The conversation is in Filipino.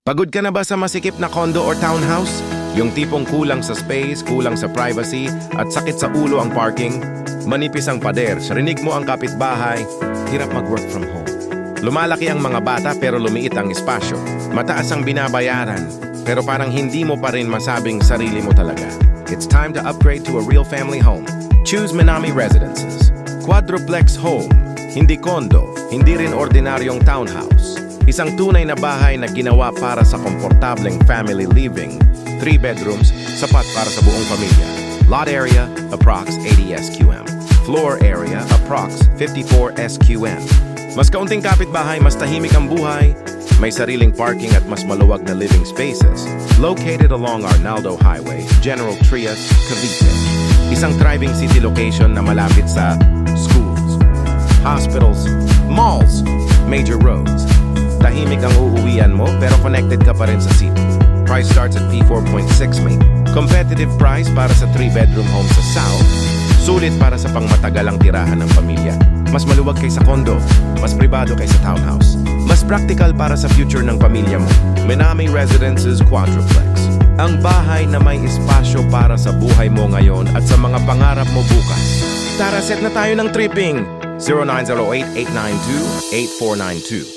Pagod ka na ba sa masikip na condo or townhouse? Yung tipong kulang sa space, kulang sa privacy, at sakit sa ulo ang parking? Manipis ang pader, rinig mo ang kapitbahay, hirap mag-work from home. Lumalaki ang mga bata pero lumiit ang espasyo. Mataas ang binabayaran, pero parang hindi mo pa rin masabing sarili mo talaga. It's time to upgrade to a real family home. Choose Minami Residences. Quadruplex home, hindi condo, hindi rin ordinaryong townhouse. Isang tunay na bahay na ginawa para sa komportableng family living. 3 bedrooms, sapat para sa buong pamilya. Lot area, approx 80 SQM. Floor area, approx 54 SQM. Mas kaunting kapitbahay, mas tahimik ang buhay. May sariling parking at mas maluwag na living spaces. Located along Arnaldo Highway, General Trias, Cavite. Isang thriving city location na malapit sa schools, hospitals, malls, major roads. Tahimik ang uuwian mo pero connected ka pa rin sa city. Price starts at P4.6 million. Competitive price para sa 3-bedroom home sa South. Sulit para sa pangmatagalang tirahan ng pamilya. Mas maluwag kaysa condo, mas pribado kaysa townhouse. Mas practical para sa future ng pamilya mo. Minami Residences Quadruplex. Ang bahay na may espasyo para sa buhay mo ngayon at sa mga pangarap mo bukas. Tara, set na tayo ng tripping! 0908-892-8492